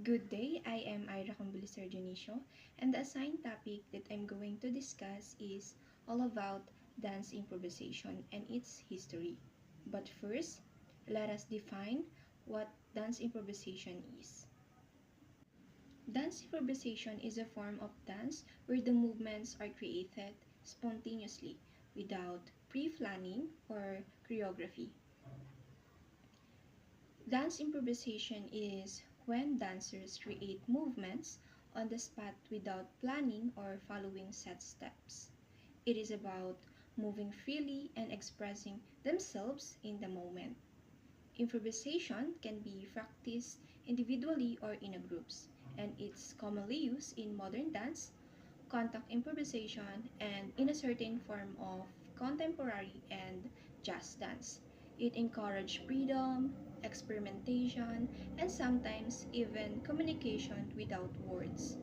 Good day, I am Ira Cambuliser Dionisio, and the assigned topic that I'm going to discuss is all about dance improvisation and its history. But first, let us define what dance improvisation is. Dance improvisation is a form of dance where the movements are created spontaneously without pre-planning or choreography. Dance improvisation is when dancers create movements on the spot without planning or following set steps. It is about moving freely and expressing themselves in the moment. Improvisation can be practiced individually or in groups, and it's commonly used in modern dance, contact improvisation, and in a certain form of contemporary and jazz dance. It encourages freedom, experimentation, and sometimes even communication without words.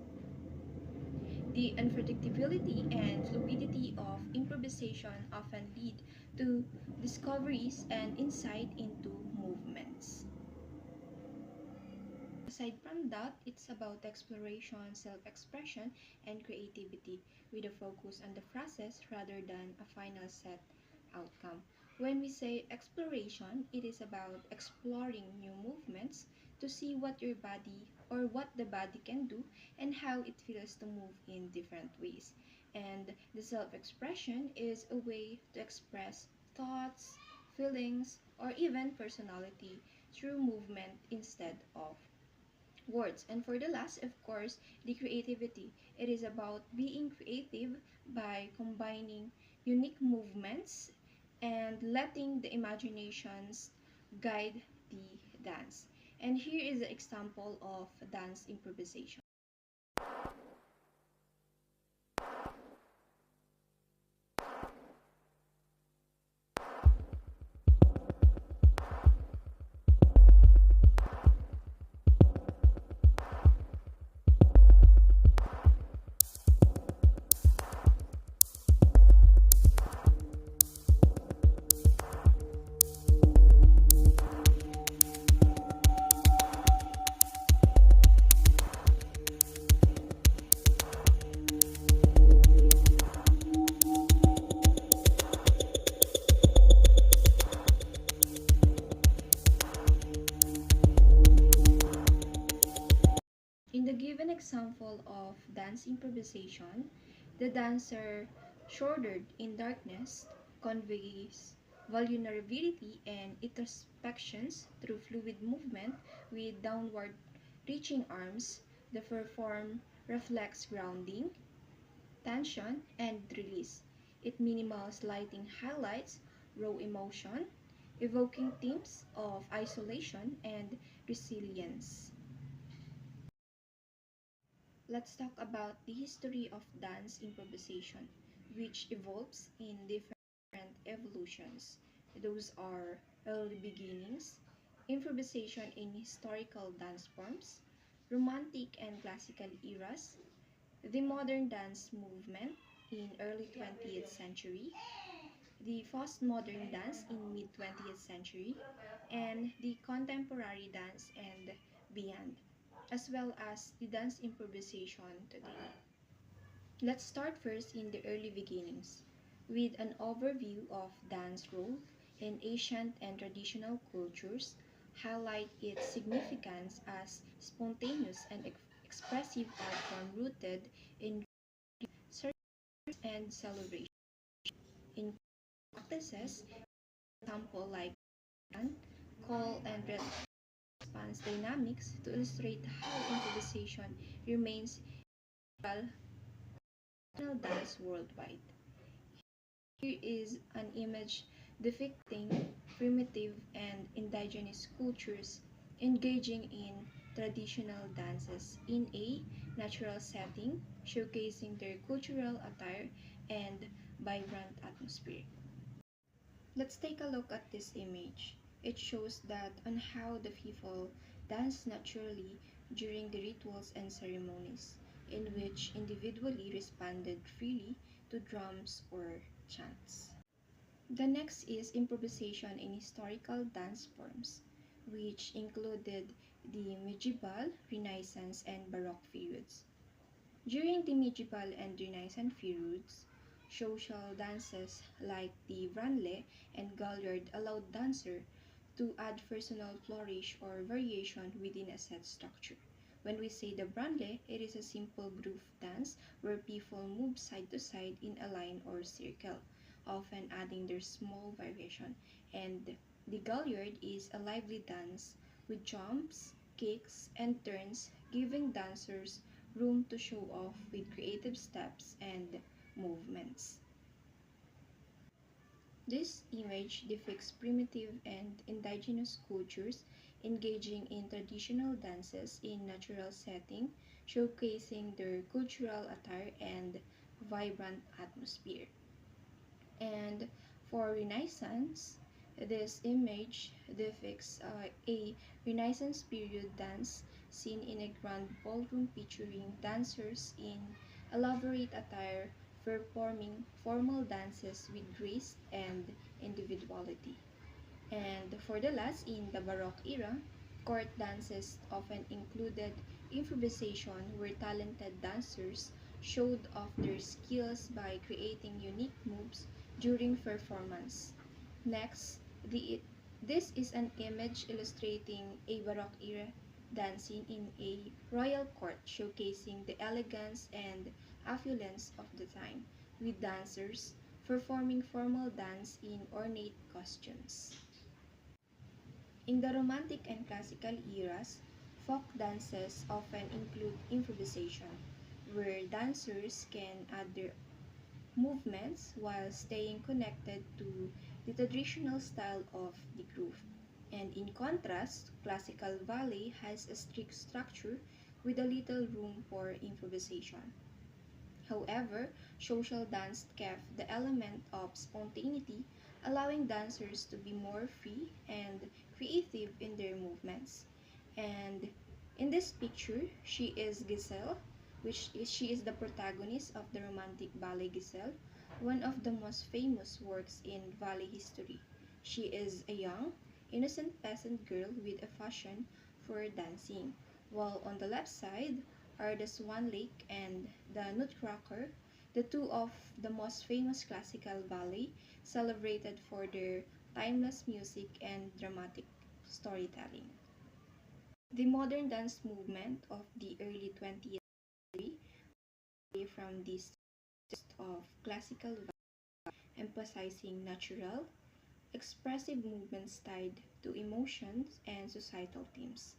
The unpredictability and fluidity of improvisation often lead to discoveries and insight into movements. Aside from that, it's about exploration, self-expression, and creativity with a focus on the process rather than a final set outcome. When we say exploration, it is about exploring new movements to see what your body or what the body can do and how it feels to move in different ways. And the self-expression is a way to express thoughts, feelings, or even personality through movement instead of words. And for the last, of course, the creativity. It is about being creative by combining unique movements and letting the imaginations guide the dance. And here is an example of dance improvisation. In the given example of dance improvisation, the dancer, shouldered in darkness, conveys vulnerability and introspections through fluid movement with downward reaching arms. The perform reflects grounding, tension, and release. It minimals lighting highlights raw emotion, evoking themes of isolation and resilience. Let's talk about the history of dance improvisation, which evolves in different evolutions. Those are early beginnings, improvisation in historical dance forms, romantic and classical eras, the modern dance movement in early 20th century, the postmodern dance in mid 20th century, and the contemporary dance and beyond, as well as the dance improvisation today. Let's start first in the early beginnings with an overview of dance role in ancient and traditional cultures, highlight its significance as spontaneous and expressive art form rooted in service and celebration. In practices, example like call and response dynamics to illustrate how improvisation remains a traditional dance worldwide. Here is an image depicting primitive and indigenous cultures engaging in traditional dances in a natural setting, showcasing their cultural attire and vibrant atmosphere. Let's take a look at this image. It shows that on how the people dance naturally during the rituals and ceremonies, in which individually responded freely to drums or chants. The next is improvisation in historical dance forms, which included the medieval, Renaissance, and Baroque periods. During the medieval and Renaissance periods, social dances like the branle and galliard allowed dancer to add personal flourish or variation within a set structure. When we say the branle, it is a simple groove dance where people move side to side in a line or circle, often adding their small variation. And the galliard is a lively dance with jumps, kicks, and turns, giving dancers room to show off with creative steps and movements. This image depicts primitive and indigenous cultures engaging in traditional dances in natural setting, showcasing their cultural attire and vibrant atmosphere. And for Renaissance, this image depicts a Renaissance period dance scene in a grand ballroom featuring dancers in elaborate attire performing formal dances with grace and individuality. And for the last, in the Baroque era, court dances often included improvisation where talented dancers showed off their skills by creating unique moves during performance. Next, this is an image illustrating a Baroque era dancing in a royal court showcasing the elegance and affluence of the time, with dancers performing formal dance in ornate costumes. In the Romantic and Classical eras, folk dances often include improvisation, where dancers can add their movements while staying connected to the traditional style of the group. And in contrast, classical ballet has a strict structure with a little room for improvisation. However, social dance kept the element of spontaneity, allowing dancers to be more free and creative in their movements. And in this picture, she is Giselle, she is the protagonist of the romantic ballet Giselle, one of the most famous works in ballet history. She is a young, innocent peasant girl with a passion for dancing, while on the left side are the Swan Lake and the Nutcracker, the two of the most famous classical ballet celebrated for their timeless music and dramatic storytelling. The modern dance movement of the early 20th century away from this of classical ballet, emphasizing natural, expressive movements tied to emotions and societal themes.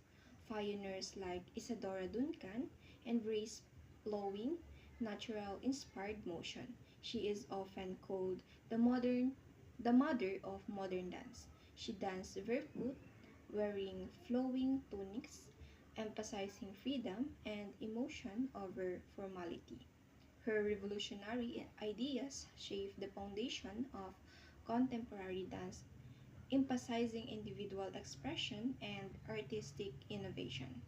Pioneers like Isadora Duncan embraced flowing, natural inspired motion. She is often called the mother of modern dance. She danced barefoot, wearing flowing tunics, emphasizing freedom and emotion over formality. Her revolutionary ideas shaped the foundation of contemporary dance, emphasizing individual expression and artistic innovation.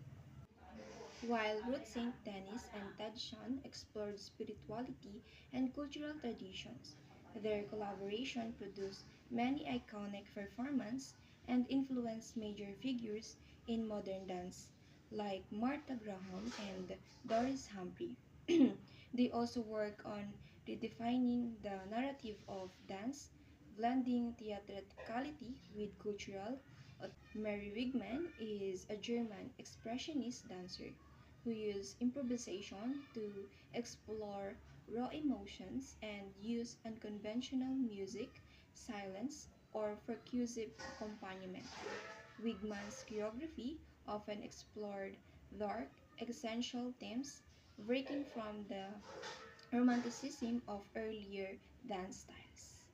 While Ruth St. Denis and Ted Shan explored spirituality and cultural traditions, their collaboration produced many iconic performances and influenced major figures in modern dance like Martha Graham and Doris Humphrey. They also work on redefining the narrative of dance, blending theatricality with cultural. Mary Wigman is a German expressionist dancer who used improvisation to explore raw emotions and use unconventional music, silence, or percussive accompaniment. Wigman's choreography often explored dark, existential themes, breaking from the romanticism of earlier dance styles.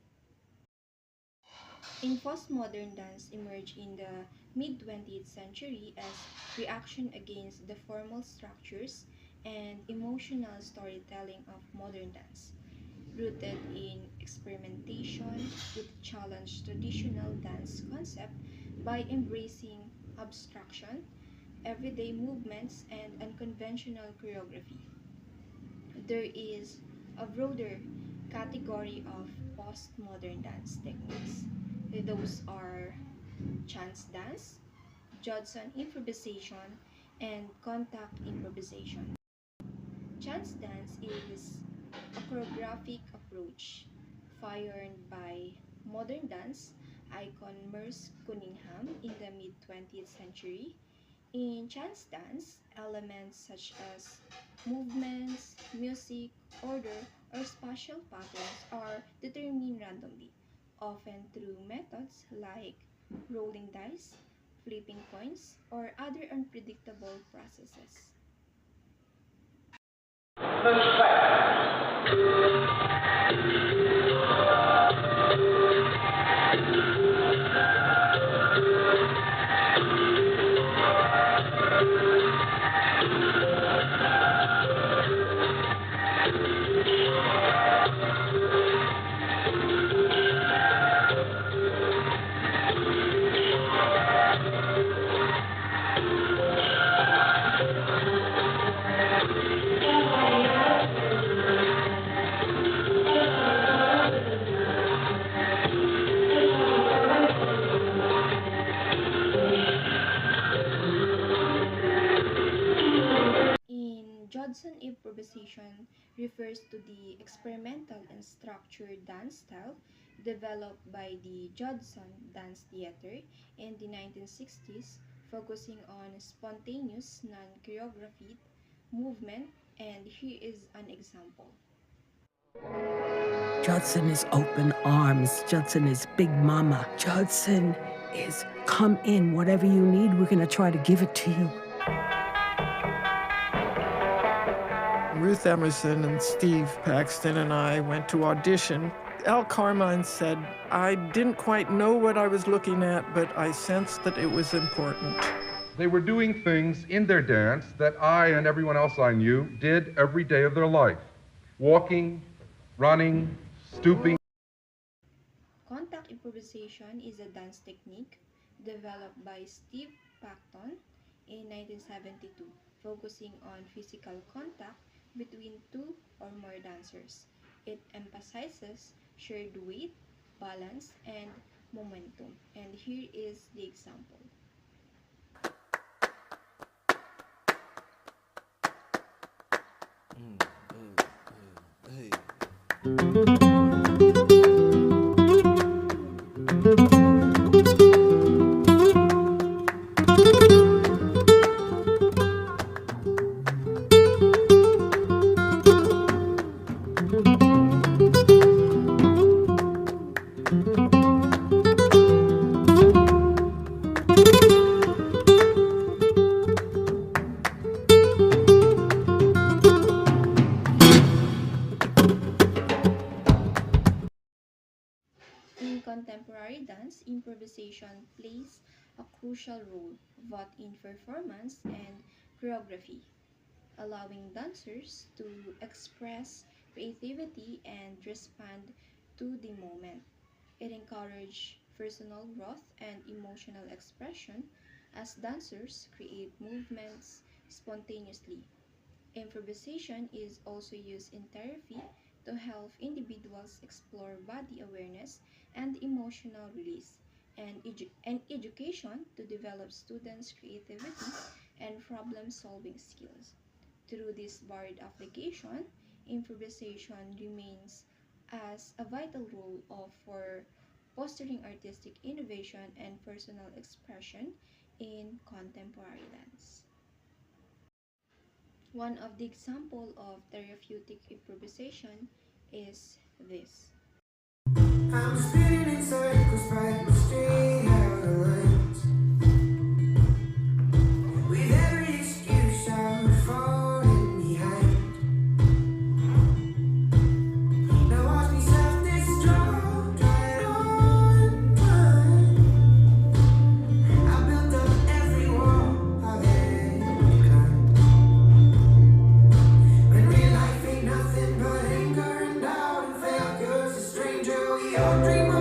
In postmodern dance emerged in the mid-20th century as reaction against the formal structures and emotional storytelling of modern dance. Rooted in experimentation, it challenged traditional dance concept by embracing abstraction, everyday movements, and unconventional choreography. There is a broader category of postmodern dance techniques. Those are chance dance, Judson improvisation, and contact improvisation. Chance dance is a choreographic approach pioneered by modern dance icon Merce Cunningham in the mid-20th century. In chance dance, elements such as movements, music, order, or spatial patterns are determined randomly, often through methods like rolling dice, flipping coins, or other unpredictable processes. In Judson improvisation refers to the experimental and structured dance style developed by the Judson Dance Theater in the 1960s, focusing on spontaneous, non-choreographed movement, and here is an example. Judson is open arms. Judson is big mama. Judson is come in. Whatever you need, we're going to try to give it to you. Ruth Emerson and Steve Paxton and I went to audition. Al Carmine said, I didn't quite know what I was looking at, but I sensed that it was important. They were doing things in their dance that I and everyone else I knew did every day of their life. Walking, running, stooping. Contact improvisation is a dance technique developed by Steve Paxton in 1972, focusing on physical contact between two or more dancers. It emphasizes shared weight, balance, and momentum. And here is the example. In contemporary dance, improvisation plays a crucial role both in performance and choreography, allowing dancers to express creativity and respond to the moment. It encourages personal growth and emotional expression as dancers create movements spontaneously. Improvisation is also used in therapy to help individuals explore body awareness and emotional release, and education to develop students' creativity and problem-solving skills. Through this varied application, improvisation remains as a vital role for fostering artistic innovation and personal expression in contemporary dance. One of the example of therapeutic improvisation is this. I'm spinning in circles by the street out of lines. With every excuse I'm falling behind. Now watch me self-destruct right on time. I built up every wall I've had to climb. When real life ain't nothing but anger and doubt and failures, a stranger we all dream about.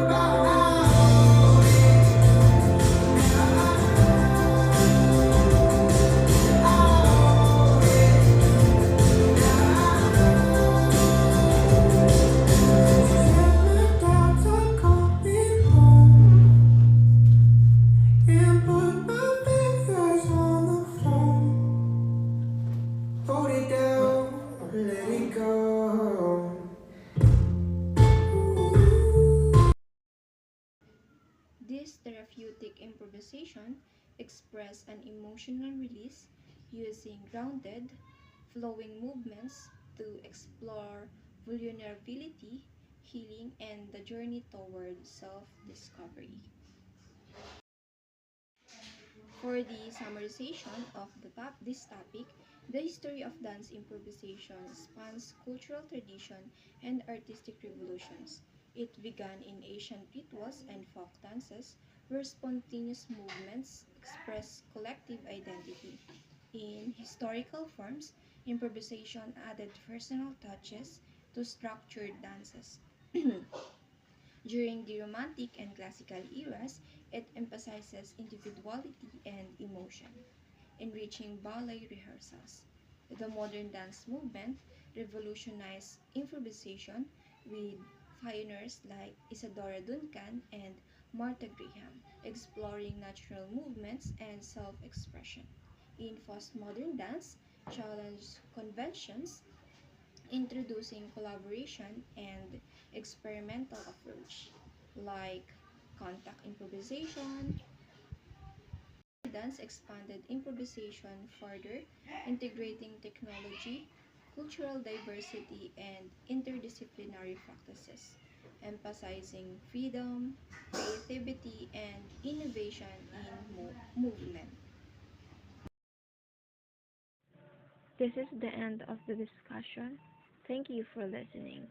therapeutic improvisation express an emotional release using grounded, flowing movements to explore vulnerability, healing, and the journey toward self discovery. For the summarization of this topic, the history of dance improvisation spans cultural tradition and artistic revolutions. It began in ancient rituals and folk dances, where spontaneous movements express collective identity. In historical forms, improvisation added personal touches to structured dances. During the Romantic and Classical eras, it emphasizes individuality and emotion, enriching ballet rehearsals. The modern dance movement revolutionized improvisation with pioneers like Isadora Duncan and Martha Graham, exploring natural movements and self-expression. In postmodern dance, challenged conventions, introducing collaboration and experimental approach like contact improvisation. Dance expanded improvisation further, integrating technology, cultural diversity, and interdisciplinary practices, emphasizing freedom, creativity, and innovation in movement. This is the end of the discussion. Thank you for listening.